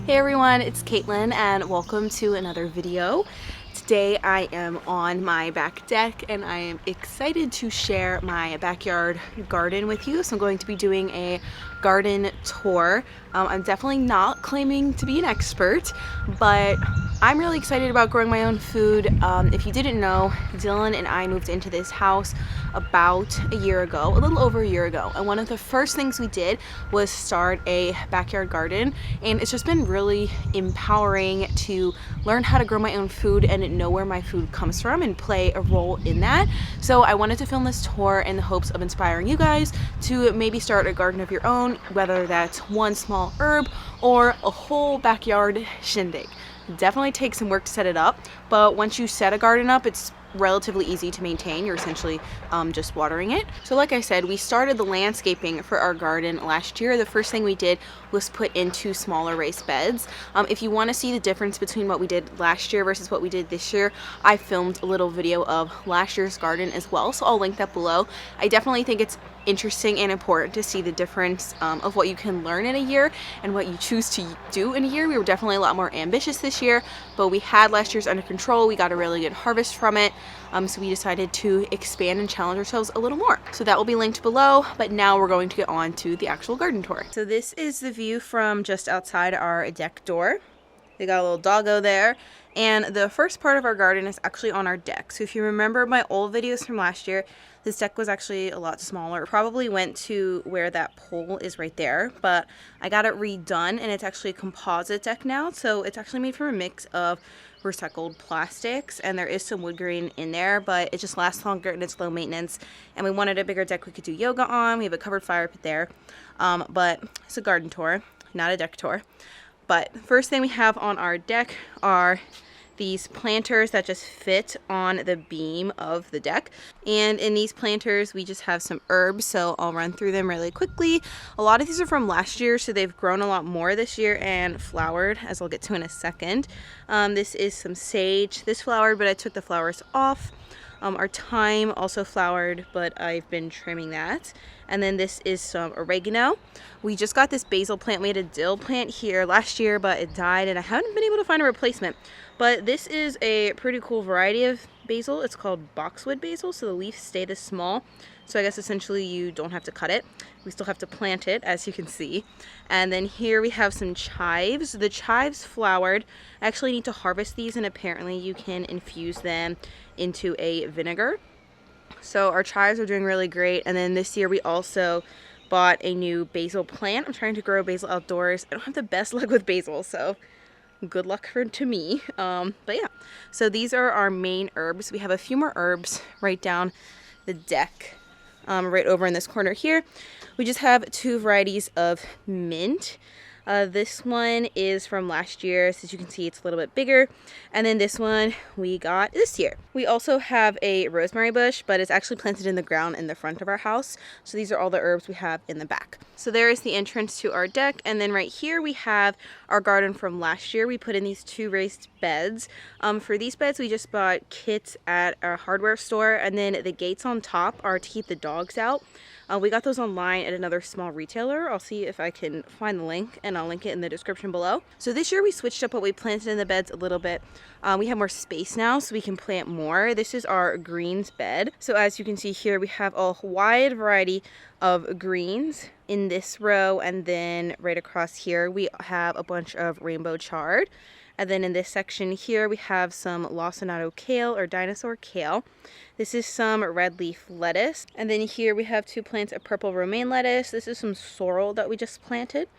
Hey everyone, it's Caitlin and welcome to another video. Today I am on my back deck and I am excited to share my backyard garden with you. So I'm going to be doing a garden tour. I'm definitely not claiming to be an expert, but I'm really excited about growing my own food. If you didn't know, Dylan and I moved into this house about a year ago, a little over a year ago. And one of the first things we did was start a backyard garden. And it's just been really empowering to learn how to grow my own food and know where my food comes from and play a role in that. So I wanted to film this tour in the hopes of inspiring you guys to maybe start a garden of your own, whether that's one small herb or a whole backyard shindig. Definitely takes some work to set it up, but once you set a garden up, it's relatively easy to maintain. You're essentially just watering it. So like I said, we started the landscaping for our garden last year. The first thing we did was put into smaller raised beds. If you want to see the difference between what we did last year versus what we did this year, I filmed a little video of last year's garden as well, so I'll link that below. I definitely think it's interesting and important to see the difference of what you can learn in a year and what you choose to do in a year. We were definitely a lot more ambitious this year, but we had last year's under control. We got a really good harvest from it. So we decided to expand and challenge ourselves a little more. So that will be linked below, but now we're going to get on to the actual garden tour. So this is the view from just outside our deck door. We got a little doggo there. And the first part of our garden is actually on our deck. So if you remember my old videos from last year, this deck was actually a lot smaller. It probably went to where that pole is right there, but I got it redone and it's actually a composite deck now. So it's actually made from a mix of recycled plastics and there is some wood grain in there, but it just lasts longer and it's low maintenance. And we wanted a bigger deck we could do yoga on. We have a covered fire pit there, but it's a garden tour, not a deck tour. But first thing we have on our deck are these planters that just fit on the beam of the deck. And in these planters, we just have some herbs, so I'll run through them really quickly. A lot of these are from last year, so they've grown a lot more this year and flowered, as I'll get to in a second. This is some sage. This flowered, but I took the flowers off. Our thyme also flowered, but I've been trimming that. And then this is some oregano. We just got this basil plant. We had a dill plant here last year, but it died and I haven't been able to find a replacement. But this is a pretty cool variety of basil. It's called Boxwood Basil, so the leaves stay this small. So I guess essentially you don't have to cut it. We still have to plant it, as you can see. And then here we have some chives. The chives flowered. I actually need to harvest these and apparently you can infuse them into a vinegar. So our chives are doing really great. And then this year we also bought a new basil plant. I'm trying to grow basil outdoors. I don't have the best luck with basil, so good luck to me. But yeah, so these are our main herbs. We have a few more herbs right down the deck, right over in this corner here. We just have two varieties of mint. This one is from last year, so as you can see it's a little bit bigger. And then this one we got this year. We also have a rosemary bush, but it's actually planted in the ground in the front of our house. So these are all the herbs we have in the back. So there is the entrance to our deck. And then right here we have our garden from last year. We put in these two raised beds. For these beds we just bought kits at our hardware store, and then the gates on top are to keep the dogs out. We got those online at another small retailer. I'll see if I can find the link and I'll link it in the description below. So this year we switched up what we planted in the beds a little bit. We have more space now so we can plant more. This is our greens bed. So as you can see here, we have a wide variety of greens in this row, and then right across here we have a bunch of rainbow chard. And then in this section here, we have some lacinato kale or dinosaur kale. This is some red leaf lettuce. And then here we have two plants of purple romaine lettuce. This is some sorrel that we just planted.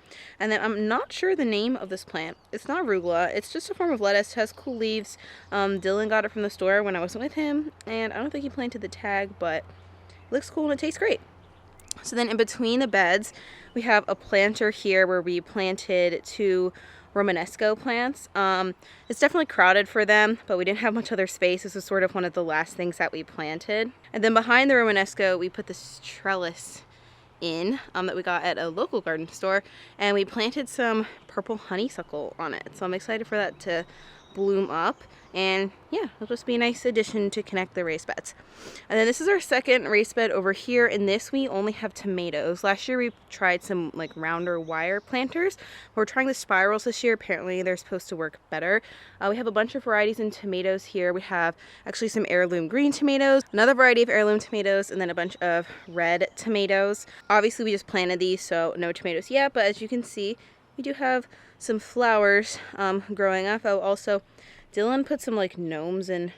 And then I'm not sure the name of this plant. It's not arugula. It's just a form of lettuce. It has cool leaves. Dylan got it from the store when I wasn't with him. And I don't think he planted the tag, but it looks cool and it tastes great. So then in between the beds, we have a planter here where we planted two Romanesco plants. It's definitely crowded for them, but we didn't have much other space. This was sort of one of the last things that we planted. And then behind the Romanesco, we put this trellis in that we got at a local garden store, and we planted some purple honeysuckle on it. So I'm excited for that to bloom up. And yeah, it'll just be a nice addition to connect the raised beds. And then this is our second raised bed over here. In this, we only have tomatoes. Last year we tried some like rounder wire planters. We're trying the spirals this year. Apparently they're supposed to work better. We have a bunch of varieties in tomatoes here. We have actually some heirloom green tomatoes, another variety of heirloom tomatoes, and then a bunch of red tomatoes. Obviously we just planted these, so no tomatoes yet, but as you can see, we do have some flowers growing up. Oh, also, Dylan put some like gnomes and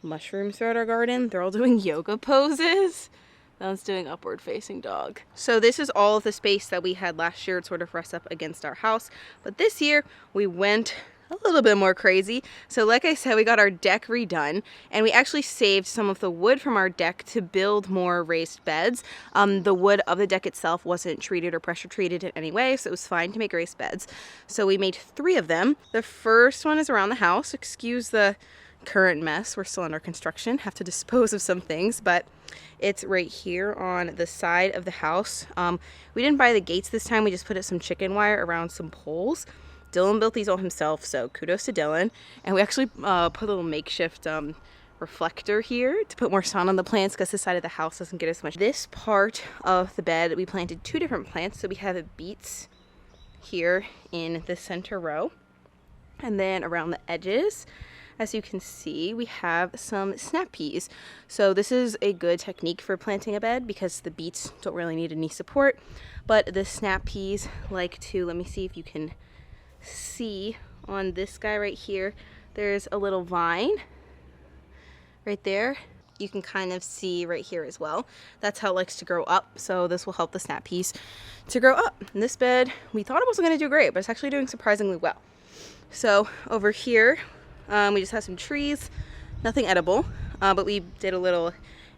mushrooms throughout our garden. They're all doing yoga poses. That one's doing upward facing dog. So this is all of the space that we had last year to sort of rest up against our house. But this year we went a little bit more crazy. So like I said, we got our deck redone, and we actually saved some of the wood from our deck to build more raised beds. The wood of the deck itself wasn't treated or pressure treated in any way, so it was fine to make raised beds. So we made 3 of them. The first one is around the house. Excuse the current mess. We're still under construction. Have to dispose of some things, but it's right here on the side of the house. We didn't buy the gates this time. We just put some chicken wire around some poles. Dylan built these all himself, so kudos to Dylan. And we actually put a little makeshift reflector here to put more sun on the plants because this side of the house doesn't get as much. This part of the bed, we planted 2 different plants. So we have beets here in the center row. And then around the edges, as you can see, we have some snap peas. So this is a good technique for planting a bed because the beets don't really need any support. But the snap peas like to, let me see if you can see on this guy right here, there's a little vine right there. You can kind of see right here as well. That's how it likes to grow up. So this will help the snap peas to grow up. In this bed, we thought it wasn't going to do great, but it's actually doing surprisingly well. So over here, we just have some trees, nothing edible, but we did a little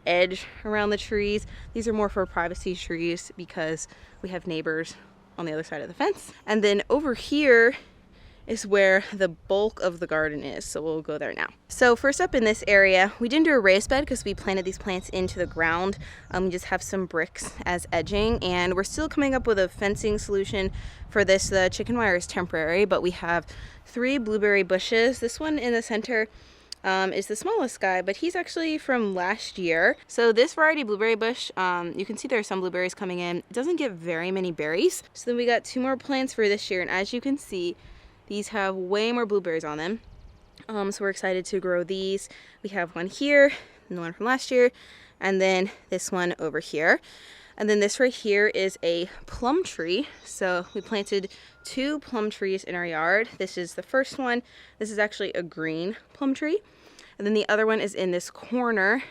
edge around the trees. These are more for privacy trees because we have neighbors on the other side of the fence. And then over here is where the bulk of the garden is, so we'll go there now. So first up in this area, we didn't do a raised bed because we planted these plants into the ground. We just have some bricks as edging, and we're still coming up with a fencing solution for this. The chicken wire is temporary, but we have 3 blueberry bushes. This one in the center is the smallest guy, but he's actually from last year. So this variety blueberry bush, you can see there are some blueberries coming in. It doesn't get very many berries. So then we got 2 more plants for this year, and as you can see, these have way more blueberries on them. So we're excited to grow these. We have one here, and the one from last year, and then this one over here. And then this right here is a plum tree. So we planted 2 plum trees in our yard. This is the first one. This is actually a green plum tree. And then the other one is in this corner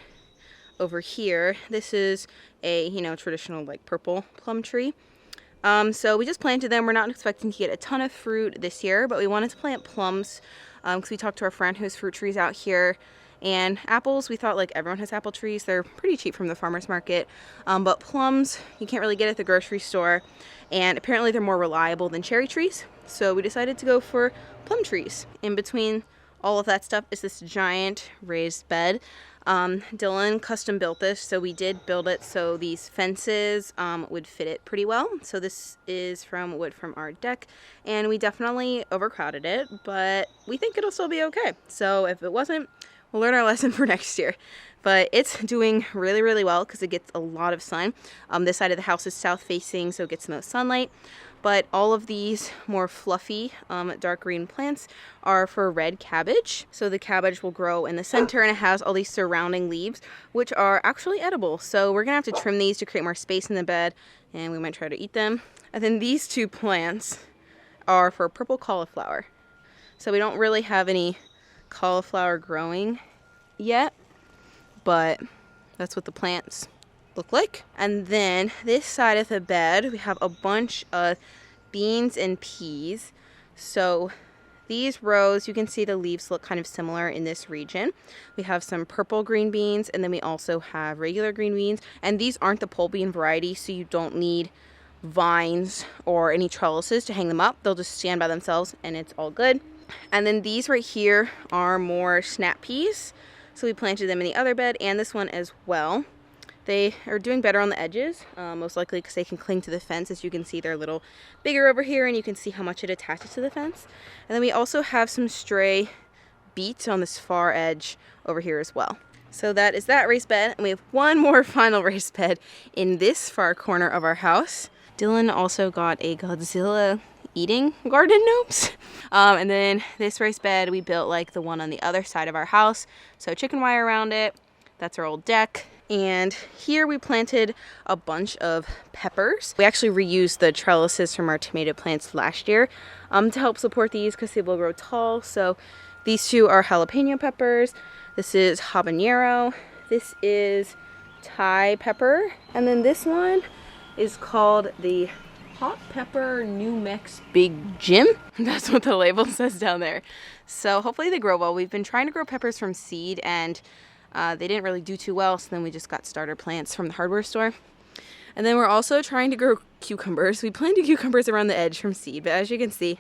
over here. This is a, traditional like purple plum tree. So we just planted them. We're not expecting to get a ton of fruit this year, but we wanted to plant plums because we talked to our friend who has fruit trees out here. And apples, we thought like everyone has apple trees. They're pretty cheap from the farmer's market. But plums, you can't really get at the grocery store. And apparently they're more reliable than cherry trees. So we decided to go for plum trees. In between all of that stuff is this giant raised bed. Dylan custom built this, so we did build it so these fences would fit it pretty well. So this is from wood from our deck, and we definitely overcrowded it, but we think it'll still be okay. So if it wasn't, we'll learn our lesson for next year. But it's doing really, really well because it gets a lot of sun. This side of the house is south facing, so it gets the most sunlight. But all of these more fluffy dark green plants are for red cabbage. So the cabbage will grow in the center, and it has all these surrounding leaves, which are actually edible. So we're gonna have to trim these to create more space in the bed, and we might try to eat them. And then these 2 plants are for purple cauliflower. So we don't really have any cauliflower growing yet, but that's what the plants look like. And then this side of the bed, we have a bunch of beans and peas. So these rows, you can see the leaves look kind of similar in this region. We have some purple green beans, and then we also have regular green beans. And these aren't the pole bean variety, so you don't need vines or any trellises to hang them up. They'll just stand by themselves, and it's all good. And then these right here are more snap peas. So we planted them in the other bed and this one as well. They are doing better on the edges, most likely because they can cling to the fence. As you can see, they're a little bigger over here, and you can see how much it attaches to the fence. And then we also have some stray beets on this far edge over here as well. So that is that raised bed, and we have one more final raised bed in this far corner of our house. Dylan also got a Godzilla eating garden gnomes. And then this raised bed, we built like the one on the other side of our house. So chicken wire around it. That's our old deck. And here we planted a bunch of peppers. We actually reused the trellises from our tomato plants last year to help support these because they will grow tall. So these two are jalapeno peppers. This is habanero. This is Thai pepper. And then this one is called the Hot Pepper New Mex Big Jim. That's what the label says down there. So hopefully they grow well. We've been trying to grow peppers from seed, and they didn't really do too well. So then we just got starter plants from the hardware store. And then we're also trying to grow cucumbers. We planted cucumbers around the edge from seed, but as you can see,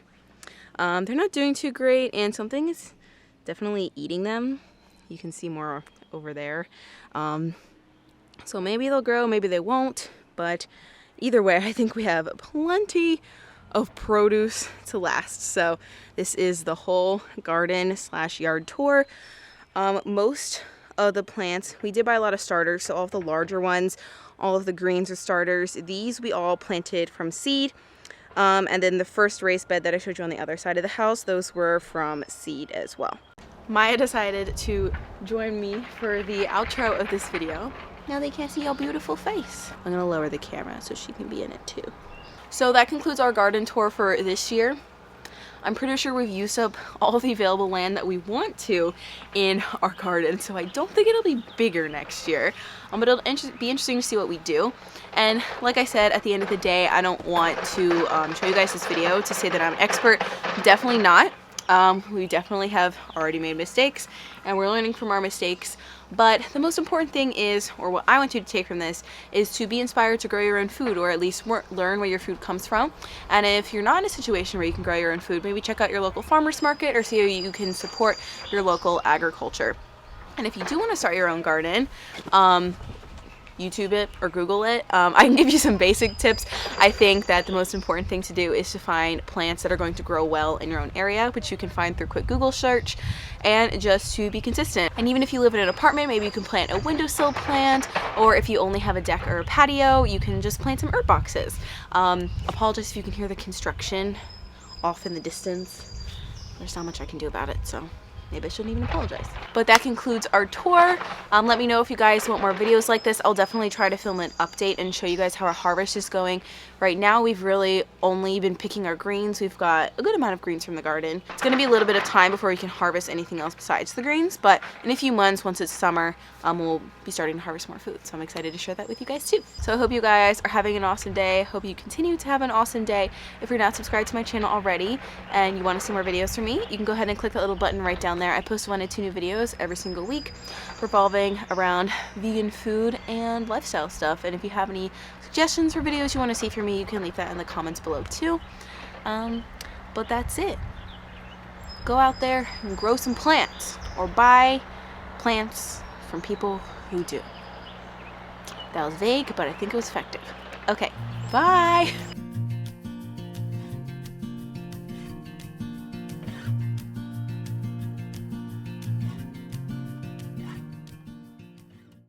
they're not doing too great, and something is definitely eating them. You can see more over there. So maybe they'll grow, maybe they won't, but either way, I think we have plenty of produce to last. So this is the whole garden / yard tour. Most of the plants, we did buy a lot of starters, so all of the larger ones, all of the greens are starters. These we all planted from seed. And then the first raised bed that I showed you on the other side of the house, those were from seed as well. Maya decided to join me for the outro of this video. Now they can't see your beautiful face. I'm gonna lower the camera so she can be in it too. So that concludes our garden tour for this year. I'm pretty sure we've used up all the available land that we want to in our garden, so I don't think it'll be bigger next year. But it'll be interesting to see what we do. And like I said, at the end of the day, I don't want to show you guys this video to say that I'm an expert. Definitely not. We definitely have already made mistakes, and we're learning from our mistakes. But the most important thing is, or what I want you to take from this, is to be inspired to grow your own food, or at least learn where your food comes from. And if you're not in a situation where you can grow your own food, maybe check out your local farmer's market or see how you can support your local agriculture. And if you do want to start your own garden, YouTube it or Google it. I can give you some basic tips. I think that the most important thing to do is to find plants that are going to grow well in your own area, which you can find through quick Google search, and just to be consistent. And even if you live in an apartment, maybe you can plant a windowsill plant, or if you only have a deck or a patio, you can just plant some herb boxes. Apologize if you can hear the construction off in the distance. There's not much I can do about it, so maybe I shouldn't even apologize. But that concludes our tour. Let me know if you guys want more videos like this. I'll definitely try to film an update and show you guys how our harvest is going. Right now, we've really only been picking our greens. We've got a good amount of greens from the garden. It's gonna be a little bit of time before we can harvest anything else besides the greens, but in a few months, once it's summer, we'll be starting to harvest more food. So I'm excited to share that with you guys too. So I hope you guys are having an awesome day. Hope you continue to have an awesome day. If you're not subscribed to my channel already and you wanna see more videos from me, you can go ahead and click that little button right down there. I post 1 to 2 new videos every single week revolving around vegan food and lifestyle stuff. And if you have any suggestions for videos you want to see from me, you can leave that in the comments below too. But that's it. Go out there and grow some plants, or buy plants from people who do. That was vague, but I think it was effective. Okay, bye!